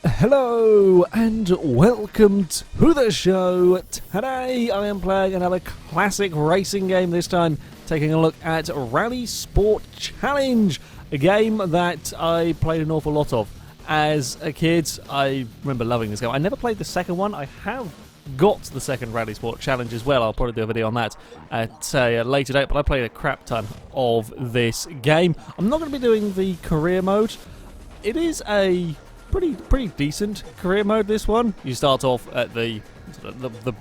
Hello and welcome to the show. Today I am playing another classic racing game, this time taking a look at Rallisport Challenge, a game that I played an awful lot of as a kid. I remember loving this game. I never played the second one. I have got the second Rallisport Challenge as well. I'll probably do a video on that at a later date, but I played a crap ton of this game. I'm not going to be doing the career mode. It is a pretty decent career mode, this one. You start off at the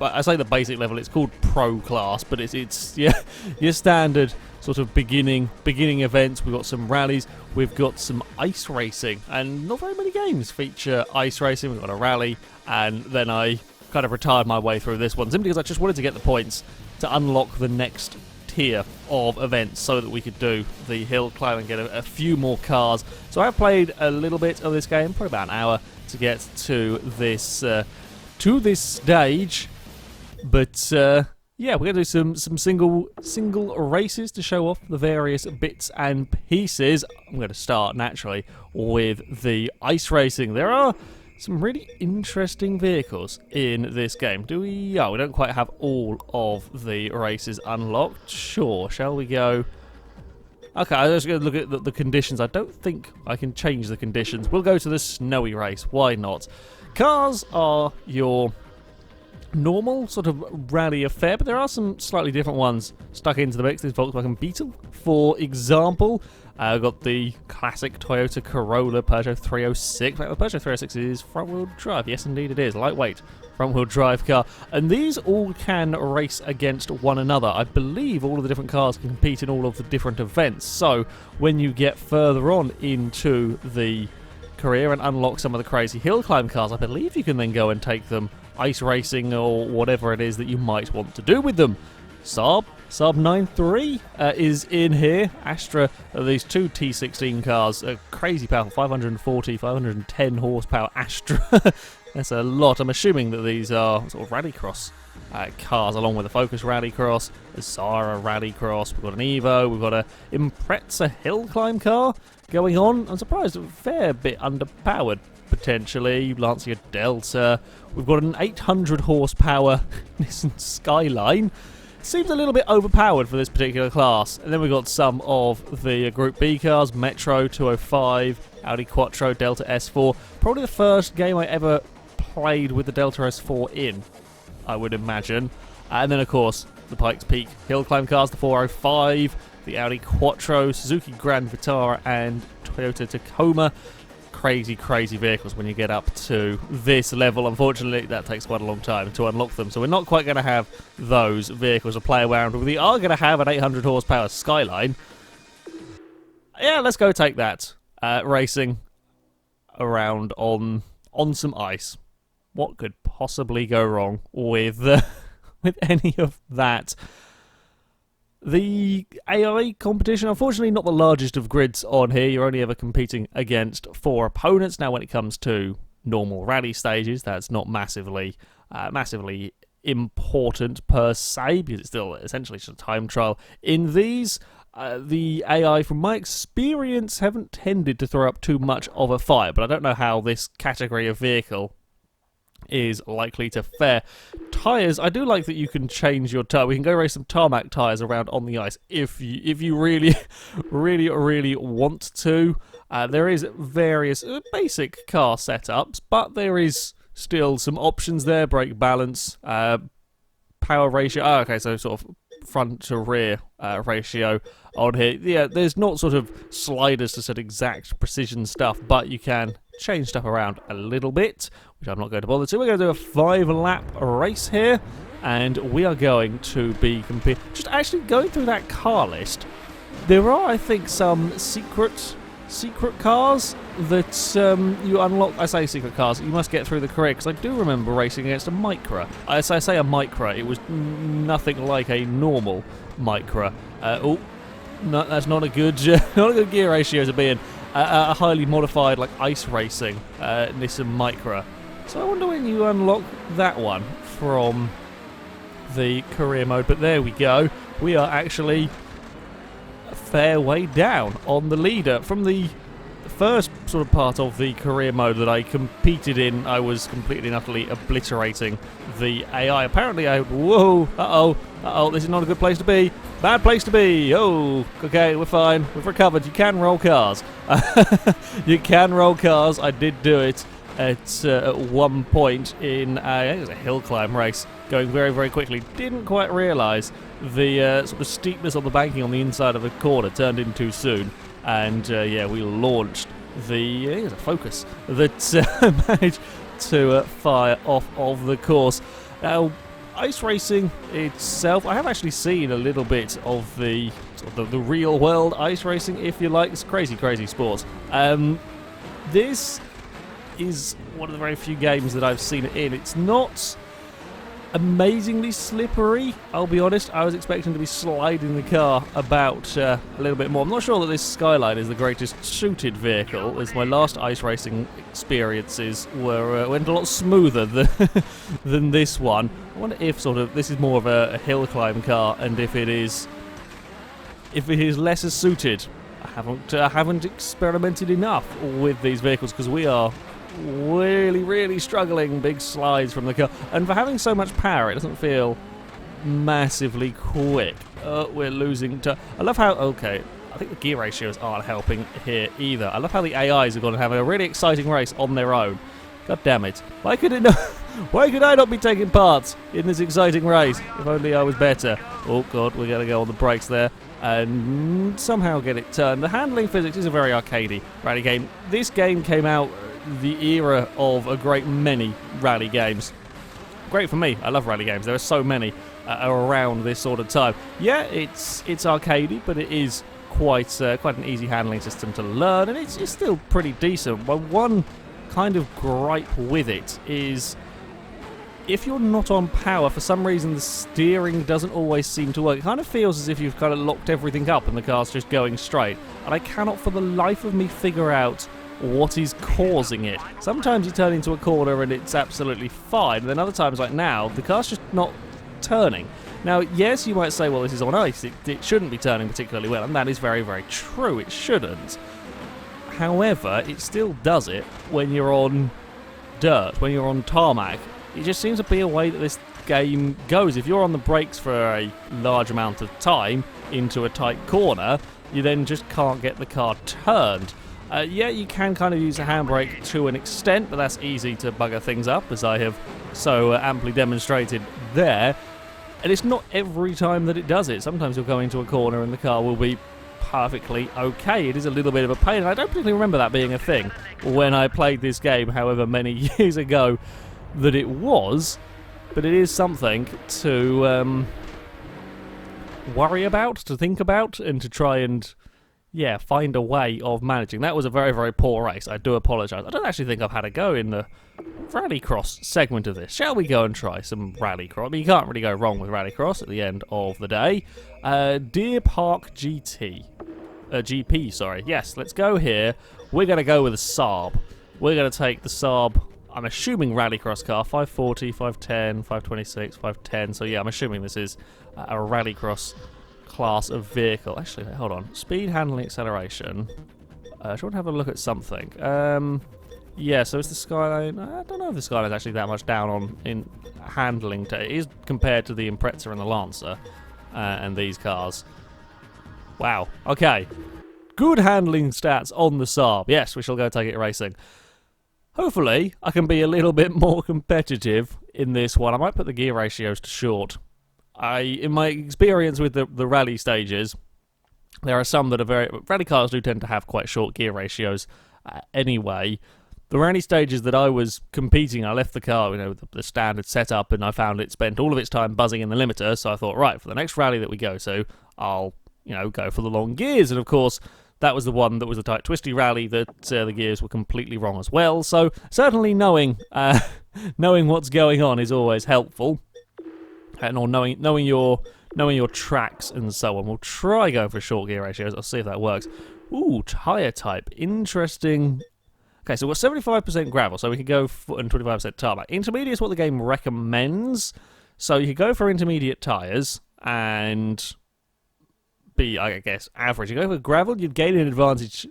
I say the basic level. It's called pro class, but it's yeah, your standard sort of beginning events. We've got some rallies, we've got some ice racing, and not very many games feature ice racing. We've got a rally, and then I kind of retired my way through this one simply because I just wanted to get the points to unlock the next tier of events so that we could do the hill climb and get a few more cars. So I've played a little bit of this game, probably about an hour to get to this stage, but yeah, we're going to do some single races to show off the various bits and pieces. I'm going to start naturally with the ice racing. There are some really interesting vehicles in this game. Do we? Oh, we don't quite have all of the races unlocked. Sure, shall we go? Okay, I'm just going to look at the conditions. I don't think I can change the conditions. We'll go to the snowy race. Why not? Cars are your normal sort of rally affair, but there are some slightly different ones stuck into the mix. This Volkswagen Beetle, for example. I've got the classic Toyota Corolla Peugeot 306. The Peugeot 306 is front-wheel drive. Yes, indeed it is. Lightweight front-wheel drive car. And these all can race against one another. I believe all of the different cars can compete in all of the different events. So when you get further on into the career and unlock some of the crazy hill climb cars, I believe you can then go and take them ice racing or whatever it is that you might want to do with them. Saab 93 is in here. Astra, these two T16 cars, crazy powerful, 540, 510 horsepower Astra. That's a lot. I'm assuming that these are sort of rallycross cars, along with a Focus Rallycross, a Zara Rallycross. We've got an Evo, we've got a Impreza hill climb car going on. I'm surprised, a fair bit underpowered, potentially. Lancia Delta. We've got an 800 horsepower Nissan Skyline. Seems a little bit overpowered for this particular class. And then we've got some of the Group B cars, Metro 205, Audi Quattro, Delta S4. Probably the first game I ever played with the Delta S4 in, I would imagine. And then, of course, the Pikes Peak hill climb cars, the 405, the Audi Quattro, Suzuki Grand Vitara, and Toyota Tacoma. Crazy vehicles when you get up to this level. Unfortunately, that takes quite a long time to unlock them, so we're not quite going to have those vehicles to play around with. We are going to have an 800 horsepower Skyline. Yeah, let's go take that. Racing around on some ice. What could possibly go wrong with with any of that? The AI competition, unfortunately not the largest of grids on here. You're only ever competing against 4 opponents. Now when it comes to normal rally stages, that's not massively important per se, because it's still essentially just a time trial. In these, the AI, from my experience, haven't tended to throw up too much of a fight, but I don't know how this category of vehicle is likely to fare. Tyres, I do like that you can change your tyre. We can go race some tarmac tyres around on the ice if you really want to. There is various basic car setups, but there is still some options there. Brake balance, power ratio. Oh, okay, so sort of front to rear ratio on here. Yeah, there's not sort of sliders to set exact precision stuff, but you can change stuff around a little bit, which I'm not going to bother to. We're going to do a 5-lap race here, and we are going to be just actually going through that car list. There are, I think, some secret cars that you unlock. I say secret cars, you must get through the career, because I do remember racing against a Micra. As I say a Micra, it was nothing like a normal Micra. Oh, no, that's not a good gear ratio to be in. A highly modified, like, ice racing Nissan Micra. So I wonder when you unlock that one from the career mode. But there we go. We are actually a fair way down on the leader. From the first sort of part of the career mode that I competed in, I was completely and utterly obliterating the AI. Apparently whoa, this is not a good place to be. Bad place to be. Oh, okay, we're fine. We've recovered. You can roll cars. You can roll cars. I did do it at one point in I think it was a hill climb race, going very, very quickly. Didn't quite realise the sort of steepness of the banking on the inside of the corner turned in too soon. And yeah, we launched the Focus that managed to fire off of the course. Now, ice racing itself, I have actually seen a little bit of the real world ice racing, if you like. It's crazy, crazy sport. This is one of the very few games that I've seen it in. It's not amazingly slippery, I'll be honest. I was expecting to be sliding the car about a little bit more. I'm not sure that this Skyline is the greatest suited vehicle, as my last ice racing experiences went a lot smoother than this one. I wonder if this is more of a hill climb car, and if it is lesser suited. I haven't experimented enough with these vehicles, because we are really, really struggling. Big slides from the car, and for having so much power, it doesn't feel massively quick. We're losing I love how, okay, I think the gear ratios aren't helping here either. I love how the AIs are going to have a really exciting race on their own. God damn it. Why could I not be taking part in this exciting race? If only I was better. Oh god, we're going to go on the brakes there and somehow get it turned. The handling physics is a very arcadey rally game. This game came out the era of a great many rally games. Great for me. I love rally games. There are so many around this sort of time. Yeah, it's arcadey, but it is quite an easy handling system to learn, and it's still pretty decent. But one kind of gripe with it is, if you're not on power, for some reason the steering doesn't always seem to work. It kind of feels as if you've kind of locked everything up and the car's just going straight. And I cannot for the life of me figure out what is causing it. Sometimes you turn into a corner and it's absolutely fine, and then other times, like now, the car's just not turning. Now, yes, you might say, well, this is on ice, it shouldn't be turning particularly well, and that is very, very true, it shouldn't. However, it still does it when you're on dirt, when you're on tarmac. It just seems to be a way that this game goes. If you're on the brakes for a large amount of time into a tight corner, you then just can't get the car turned. Yeah, you can kind of use a handbrake to an extent, but that's easy to bugger things up, as I have so amply demonstrated there. And it's not every time that it does it. Sometimes you'll go into a corner and the car will be perfectly okay. It is a little bit of a pain, and I don't particularly remember that being a thing when I played this game, however many years ago that it was. But it is something to worry about, to think about, and to try and find a way of managing. That was a very, very poor race. I do apologise. I don't actually think I've had a go in the Rallycross segment of this. Shall we go and try some Rallycross? I mean, you can't really go wrong with Rallycross at the end of the day. Deer Park GP, sorry. Yes, let's go here. We're going to go with a Saab. We're going to take the Saab, I'm assuming Rallycross car, 540, 510, 526, 510. So yeah, I'm assuming this is a Rallycross class of vehicle. Actually, hold on. Speed, handling, acceleration. I should have a look at something. Yeah, so it's the Skyline. I don't know if the Skyline is actually that much down on in handling. It is compared to the Impreza and the Lancer and these cars. Wow. Okay. Good handling stats on the Saab. Yes, we shall go take it racing. Hopefully, I can be a little bit more competitive in this one. I might put the gear ratios to short. In my experience with the rally stages, there are some that are rally cars do tend to have quite short gear ratios anyway. The rally stages that I was competing, I left the car, the standard setup, and I found it spent all of its time buzzing in the limiter, so I thought, right, for the next rally that we go to, I'll, go for the long gears, and of course, that was the one that was a tight, twisty rally that the gears were completely wrong as well, so certainly knowing what's going on is always helpful. Or knowing your tracks and so on. We'll try going for short gear ratios. I'll see if that works. Ooh, tyre type. Interesting. Okay, so we're 75% gravel, so we could go and 25% tarmac. Intermediate is what the game recommends. So you could go for intermediate tyres and be, I guess, average. You go for gravel, you'd gain an advantage.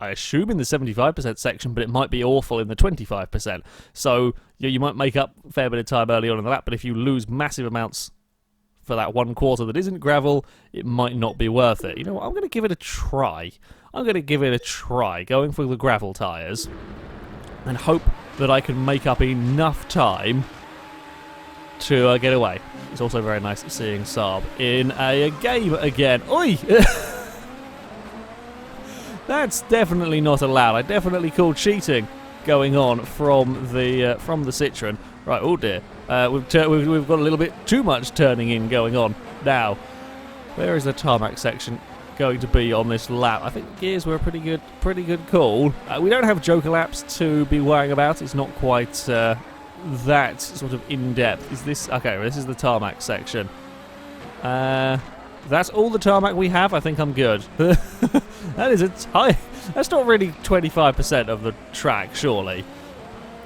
I assume in the 75% section, but it might be awful in the 25%. So you might make up a fair bit of time early on in the lap, but if you lose massive amounts for that 1/4 that isn't gravel, it might not be worth it. You know what? I'm going to give it a try. Going for the gravel tyres, and hope that I can make up enough time to get away. It's also very nice seeing Saab in a game again. Oi! That's definitely not allowed. I definitely call cheating going on from the Citroen. Right, oh dear. We've got a little bit too much turning in going on now. Where is the tarmac section going to be on this lap? I think gears were a pretty good call. We don't have joker laps to be worrying about. It's not quite that sort of in depth. Is this okay? This is the tarmac section. That's all the tarmac we have. I think I'm good. That is a high. That's not really 25% of the track, surely.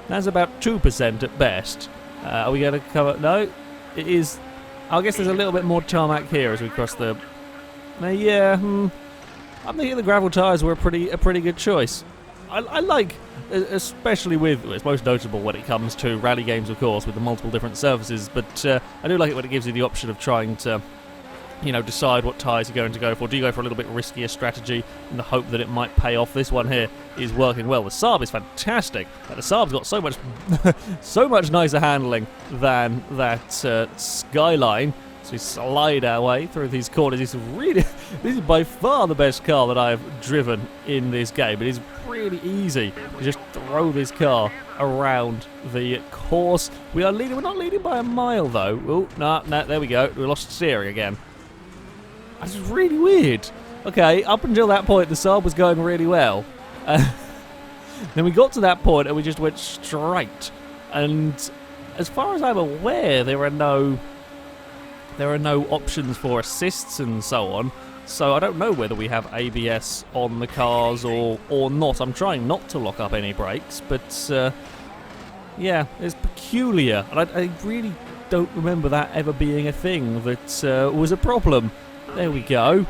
That's about 2% at best. Are we going to cover? No, it is. I guess there's a little bit more tarmac here as we cross the. Yeah, I'm thinking the gravel tyres were a pretty good choice. I like, especially with, it's most notable when it comes to rally games, of course, with the multiple different surfaces. But I do like it when it gives you the option of trying to, decide what tyres you're going to go for. Do you go for a little bit riskier strategy in the hope that it might pay off? This one here is working well. The Saab is fantastic. The Saab's got so much, so much nicer handling than that Skyline. So we slide our way through these corners. This is by far the best car that I've driven in this game. It is really easy to just throw this car around the course. We're not leading by a mile though. Oh, no, there we go. We lost steering again. That's really weird. Okay, up until that point, the Saab was going really well. Then we got to that point and we just went straight. And as far as I'm aware, there are no options for assists and so on. So I don't know whether we have ABS on the cars or not. I'm trying not to lock up any brakes, but yeah, it's peculiar. And I really don't remember that ever being a thing that was a problem. There we go.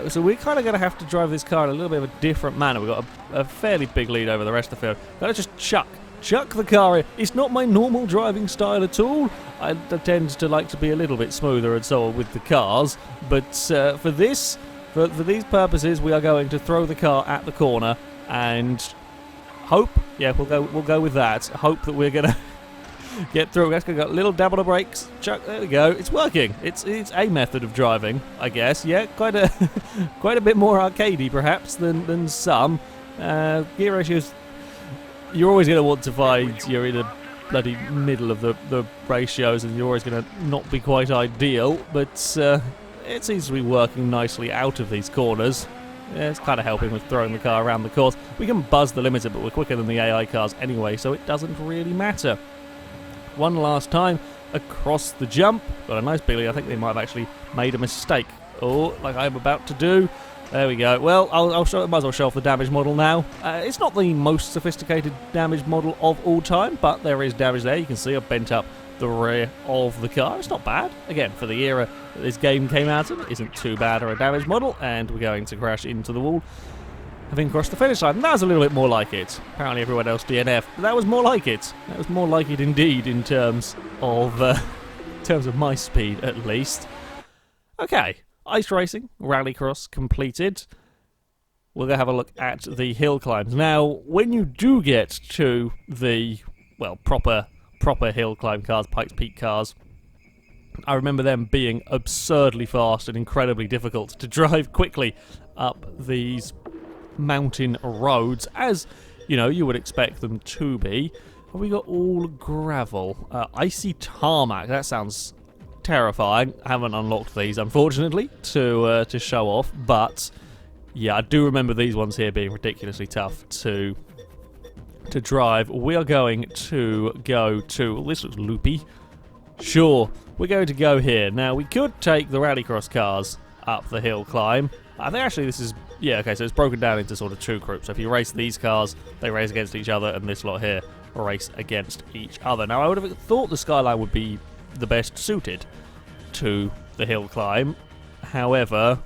So we're kind of going to have to drive this car in a little bit of a different manner. We've got a fairly big lead over the rest of the field. Got to just chuck the car in. It's not my normal driving style at all. I tend to like to be a little bit smoother and so on with the cars. But for these purposes, we are going to throw the car at the corner and hope. Yeah, we'll go with that. Hope that we're gonna get through. Let's go. A little dab on the brakes. Chuck. There we go. It's working. It's a method of driving, I guess. Yeah, quite a bit more arcadey perhaps than some. Gear ratios. You're always going to want to find you're in a bloody middle of the ratios, and you're always going to not be quite ideal. But it seems to be working nicely out of these corners. Yeah, it's kind of helping with throwing the car around the course. We can buzz the limiter, but we're quicker than the AI cars anyway, so it doesn't really matter. One last time across the jump. Got a nice Billy. I think they might have actually made a mistake. Oh, like I'm about to do. There we go. Well, I'll might as well show off the damage model now. It's not the most sophisticated damage model of all time, but there is damage there. You can see I've bent up the rear of the car. It's not bad. Again, for the era that this game came out in, it isn't too bad or a damage model, and we're going to crash into the wall, having crossed the finish line. That was a little bit more like it. Apparently everyone else DNF, but that was more like it. That was more like it indeed in terms of my speed, at least. Okay. Ice racing, rallycross completed. We'll go have a look at the hill climbs. Now, when you do get to the, well, proper hill climb cars, Pikes Peak cars, I remember them being absurdly fast and incredibly difficult to drive quickly up these mountain roads, as, you would expect them to be. Have we got all gravel? Icy tarmac, that sounds terrifying. I haven't unlocked these, unfortunately, to show off, but yeah, I do remember these ones here being ridiculously tough to drive. We are going to go to, well, this looks loopy. Sure, we're going to go here. Now, we could take the rallycross cars up the hill climb. I think actually this is, yeah, okay, so it's broken down into sort of two groups. So if you race these cars, they race against each other, and this lot here race against each other. Now, I would have thought the Skyline would be the best suited to the hill climb. However,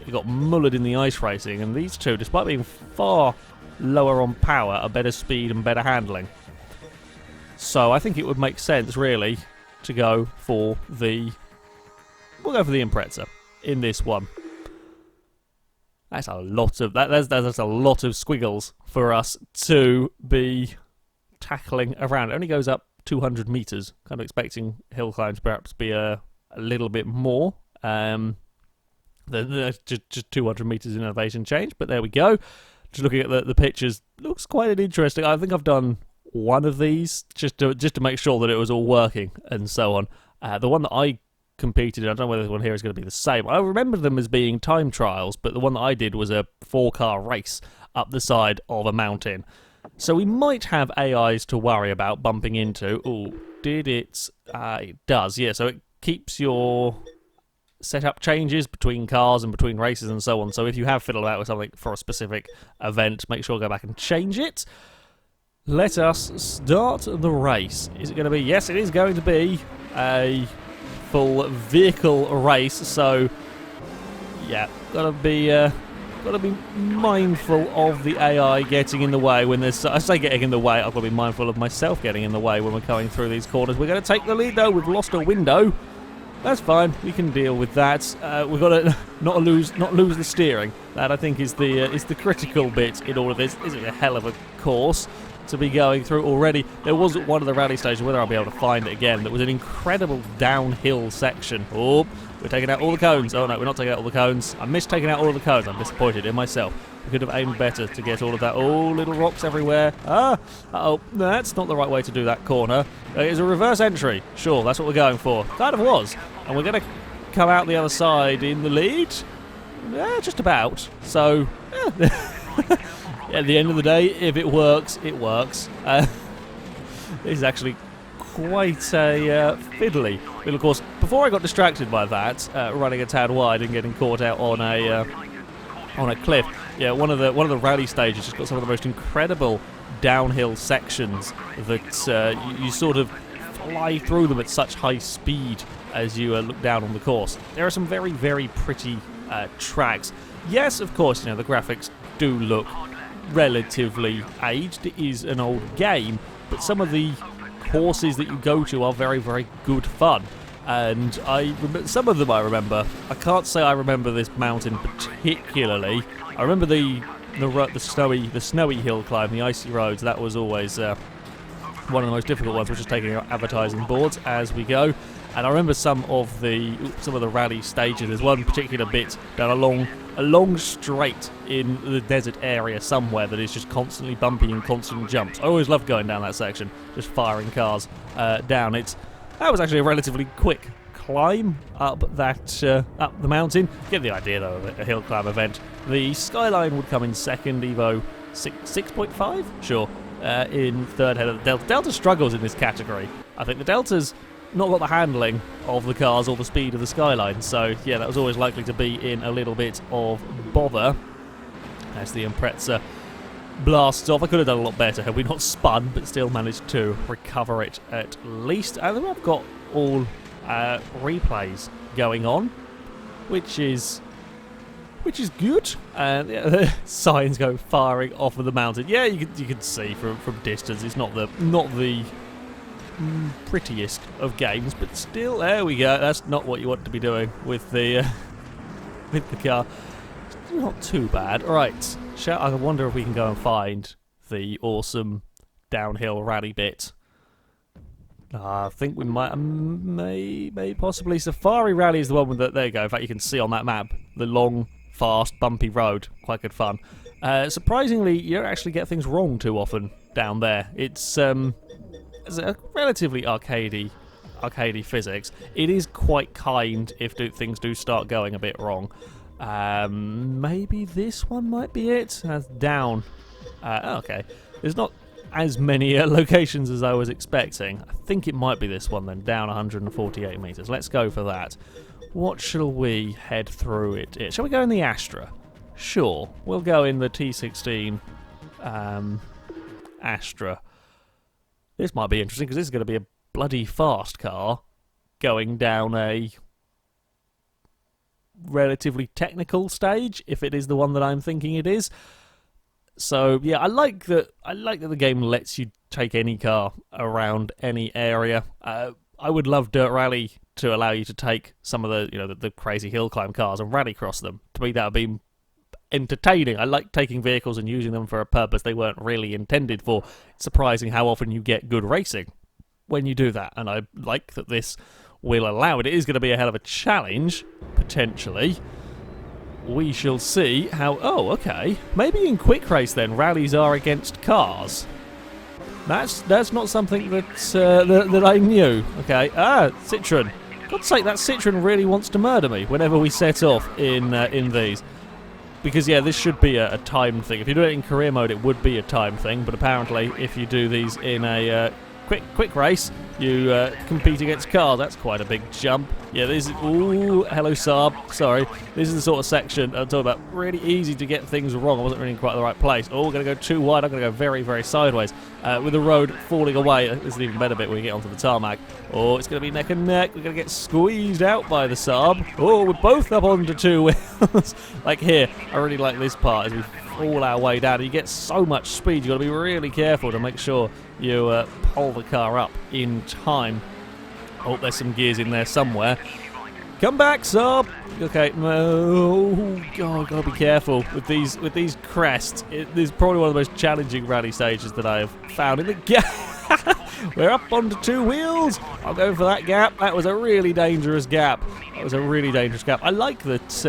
it got mullered in the ice racing, and these two, despite being far lower on power, a better speed and better handling. So I think it would make sense, really, to go for the... We'll go for the Impreza in this one. That's a lot of... That's a lot of squiggles for us to be tackling around. It only goes up 200 metres. Kind of expecting hill climbs perhaps be a little bit more. Just 200 metres in elevation change, but there we go. Just looking at the pictures, looks quite interesting. I think I've done one of these just to make sure that it was all working and so on. The one that I competed in, I don't know whether the one here is going to be the same. I remember them as being time trials, but the one that I did was a 4-car race up the side of a mountain. So we might have AIs to worry about bumping into. Oh, did it? It does, yeah. So it keeps your setup changes between cars and between races and so on. So if you have fiddled out with something for a specific event, make sure to go back and change it. Let us start the race. Is it going to be? Yes, it is going to be a full vehicle race. So yeah, gotta be mindful of the AI getting in the way when there's... I say getting in the way, I've got to be mindful of myself getting in the way when we're going through these corners. We're going to take the lead though. We've lost a window. That's fine. We can deal with that. We've got to not lose the steering. That I think is the critical bit in all of this. This is a hell of a course to be going through already. There was one of the rally stations, whether I'll be able to find it again, that was an incredible downhill section. Oh, we're taking out all the cones. Oh no, we're not taking out all the cones. I missed taking out all of the cones. I'm disappointed in myself. We could have aimed better to get all of that. Oh, little rocks everywhere. Uh-oh, that's not the right way to do that corner. It's a reverse entry. Sure, that's what we're going for. Kind of was. And we're going to come out the other side in the lead. Yeah, just about. So, yeah. At the end of the day, if it works, it works. This is actually quite a fiddly. But of course, before I got distracted by that, running a tad wide and getting caught out on a cliff, yeah, one of the rally stages has got some of the most incredible downhill sections that you sort of fly through them at such high speed as you look down on the course. There are some very, very pretty tracks. Yes, of course, the graphics do look relatively aged. It is an old game, but some of the courses that you go to are very, very good fun. And some of them I remember. I can't say I remember this mountain particularly. I remember the snowy hill climb, the icy roads. That was always one of the most difficult ones, which is taking out advertising boards as we go. And I remember some of the rally stages. There's one particular bit down a long straight in the desert area somewhere that is just constantly bumpy and constant jumps. I always loved going down that section, just firing cars down. That was actually a relatively quick climb up up the mountain. Get the idea though of a hill climb event. The Skyline would come in second, Evo 6.5, sure, in third head of the Delta. Delta struggles in this category. I think the Delta's not got the handling of the cars or the speed of the Skyline, so yeah, that was always likely to be in a little bit of bother as the Impreza blasts off. I could have done a lot better had we not spun, but still managed to recover it at least. And then I've got all replays going on, which is good. And yeah, the signs go firing off of the mountain. Yeah, you can see from distance. It's not the prettiest of games, but still, there we go. That's not what you want to be doing with the car. Not too bad. All right. I wonder if we can go and find the awesome downhill rally bit. I think we may possibly. Safari Rally is the one that, there you go. In fact, you can see on that map the long, fast, bumpy road. Quite good fun. Surprisingly, you don't actually get things wrong too often down there. It's a relatively arcadey physics. It is quite kind if things do start going a bit wrong. Maybe this one might be it. That's down. Okay. There's not as many locations as I was expecting. I think it might be this one then, down 148 metres. Let's go for that. What shall we head through it? Shall we go in the Astra? Sure. We'll go in the T16 Astra. This might be interesting because this is going to be a bloody fast car going down a relatively technical stage, if it is the one that I'm thinking it is. So yeah, I like that. I like that the game lets you take any car around any area. I would love Dirt Rally to allow you to take some of the crazy hill climb cars and rallycross them. To me, that would be entertaining. I like taking vehicles and using them for a purpose they weren't really intended for. It's surprising how often you get good racing when you do that, and I like that this will allow it. It is going to be a hell of a challenge, potentially. We shall see how... Oh, okay. Maybe in quick race, then, rallies are against cars. That's not something that I knew. Okay. Citroen. God's sake, that Citroen really wants to murder me whenever we set off in these. Because, yeah, this should be a timed thing. If you do it in career mode, it would be a timed thing. But apparently, if you do these in a quick race, you compete against cars. That's quite a big jump. Yeah, this is... Ooh, hello, Saab. Sorry. This is the sort of section I'm talking about. Really easy to get things wrong. I wasn't really in quite the right place. Oh, we're going to go too wide. I'm going to go very, very sideways. With the road falling away. This is an even better bit when we get onto the tarmac. Oh, it's going to be neck and neck. We're going to get squeezed out by the Saab. Oh, we're both up onto two wheels. Like here, I really like this part as we fall our way down. You get so much speed. You've got to be really careful to make sure you pull the car up in time. Oh, there's some gears in there somewhere. Come back, Saab. Okay. Oh God, gotta be careful with these crests. This is probably one of the most challenging rally stages that I have found in the game. We're up onto two wheels. I'm going for that gap. That was a really dangerous gap. I like that.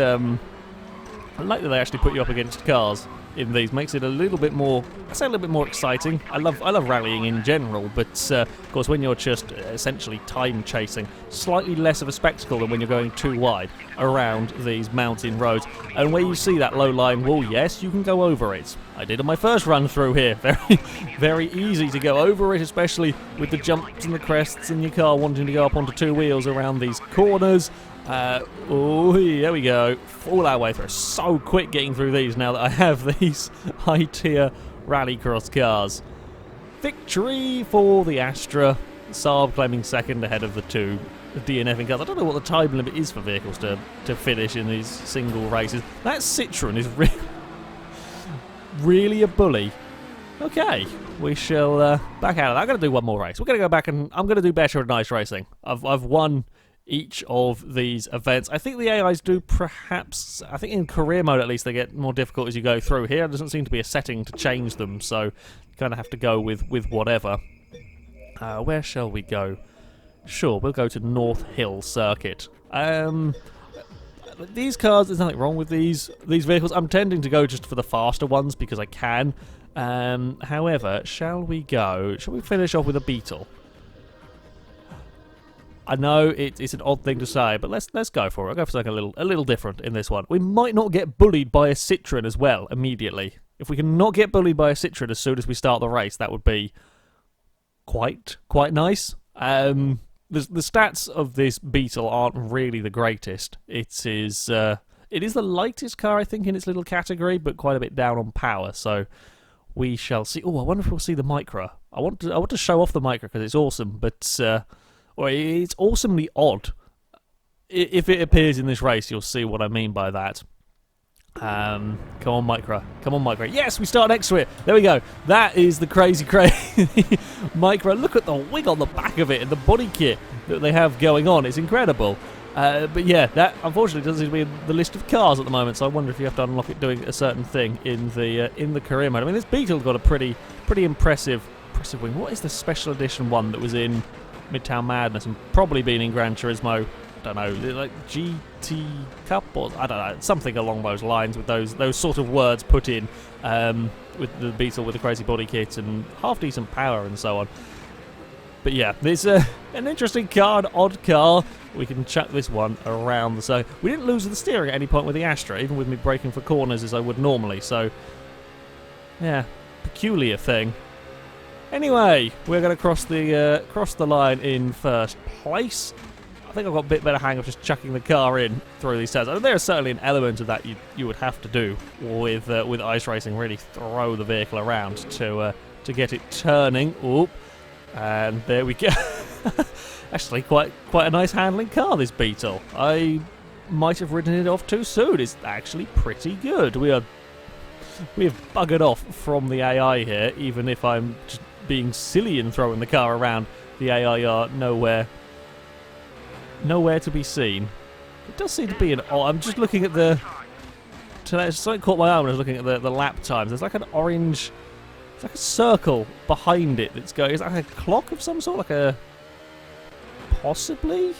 I like that they actually put you up against cars in these. Makes it a little bit more, I say a little bit more exciting. I love rallying in general, but of course when you're just essentially time chasing, slightly less of a spectacle than when you're going too wide around these mountain roads. And where you see that low-lying wall, yes, you can go over it. I did on my first run through here. Very, very easy to go over it, especially with the jumps and the crests and your car wanting to go up onto two wheels around these corners. Oh, there we go. Fall our way through. So quick getting through these now that I have these high-tier rallycross cars. Victory for the Astra. Saab claiming second ahead of the two DNFing cars. I don't know what the time limit is for vehicles to finish in these single races. That Citroen is really a bully. Okay, we shall back out of that. I'm going to do one more race. We're going to go back and I'm going to do better at ice racing. I've won each of these events. I think the AIs do perhaps, I think in career mode at least, they get more difficult as you go through. Here there doesn't seem to be a setting to change them, so you kind of have to go with whatever. Where shall we go? Sure, we'll go to North Hill Circuit. These cars, there's nothing wrong with these vehicles. I'm tending to go just for the faster ones because I can. However, shall we finish off with a Beetle? I know it's an odd thing to say, but let's go for it. I'll go for something a little different in this one. We might not get bullied by a Citroen as well immediately. If we can not get bullied by a Citroen as soon as we start the race, that would be quite nice. The stats of this Beetle aren't really the greatest. It is the lightest car, I think, in its little category, but quite a bit down on power. So we shall see. Oh, I wonder if we'll see the Micra. I want to show off the Micra because it's awesome, but it's awesomely odd. If it appears in this race, you'll see what I mean by that. Come on, Micra. Yes, we start next to it. There we go. That is the crazy Micra. Look at the wing on the back of it and the body kit that they have going on. It's incredible. But yeah, that unfortunately doesn't seem to be in the list of cars at the moment. So I wonder if you have to unlock it doing a certain thing in the career mode. I mean, this Beetle's got a pretty impressive wing. What is the special edition one that was in Midtown Madness and probably been in Gran Turismo? I don't know, like GT Cup or I don't know, something along those lines with those sort of words put in with the Beetle with the crazy body kit and half decent power and so on. But yeah, there's an interesting car, an odd car. We can chuck this one around the circuit. We didn't lose the steering at any point with the Astra, even with me braking for corners as I would normally. So yeah, peculiar thing. Anyway, we're going to cross the line in first place. I think I've got a bit better hang of just chucking the car in through these turns. I mean, there's certainly an element of that you would have to do with ice racing. Really throw the vehicle around to get it turning. Oop, and there we go. Actually, quite a nice handling car, this Beetle. I might have ridden it off too soon. It's actually pretty good. We are We have buggered off from the AI here, even if I'm just being silly and throwing the car around. The AI are nowhere to be seen. It does seem to be an... Oh, I'm just looking at the... Something caught my eye when I was looking at the lap times. There's like an orange... It's like a circle behind it that's going... Is that like a clock of some sort? Like a... Possibly?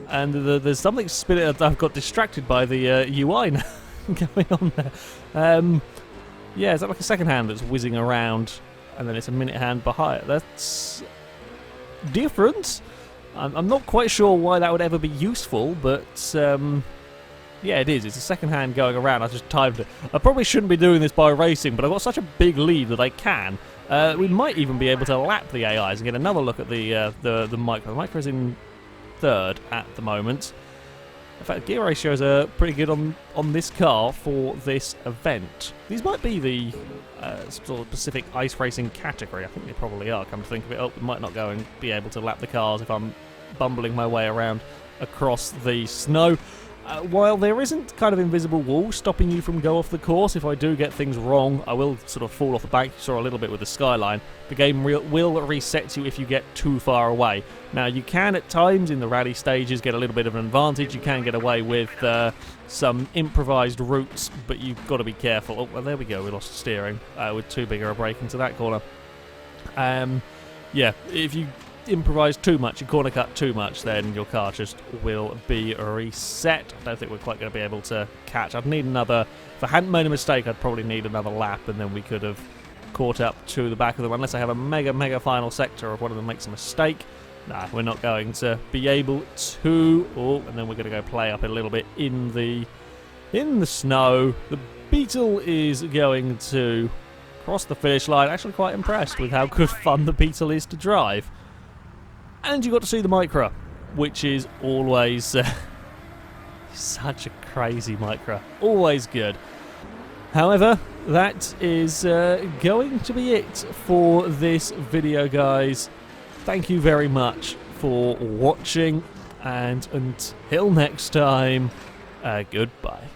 And there's something spinning... I've got distracted by the UI now going on there. Yeah, is that like a second hand that's whizzing around and then it's a minute hand behind? That's... different. I'm not quite sure why that would ever be useful, but yeah, it is. It's a second hand going around. I just timed it. I probably shouldn't be doing this by racing, but I've got such a big lead that I can. We might even be able to lap the AIs and get another look at the micro. The micro's in third at the moment. In fact, gear ratios are pretty good on this car for this event. These might be the sort of Pacific ice racing category. I think they probably are, come to think of it. Oh, we might not go and be able to lap the cars if I'm bumbling my way around across the snow. While there isn't kind of invisible wall stopping you from go off the course, if I do get things wrong, I will sort of fall off the bank. You saw a little bit with the skyline. The game will reset you if you get too far away. Now, you can at times in the rally stages get a little bit of an advantage. You can get away with some improvised routes, but you've got to be careful. Oh, well, there we go. We lost steering with too big a brake into that corner. Yeah, if you improvise too much, you corner cut too much, then your car just will be reset. I don't think we're quite going to be able to catch. I'd need another... If I hadn't made a mistake, I'd probably need another lap, and then we could have caught up to the back of them, unless I have a mega final sector of one of them makes a mistake. Nah, we're not going to be able to. Oh, and then we're going to go play up a little bit in the snow. The Beetle is going to cross the finish line. Actually quite impressed with how good fun the Beetle is to drive. And you got to see the Micra, which is always such a crazy Micra. Always good. However, that is going to be it for this video, guys. Thank you very much for watching, and until next time, goodbye.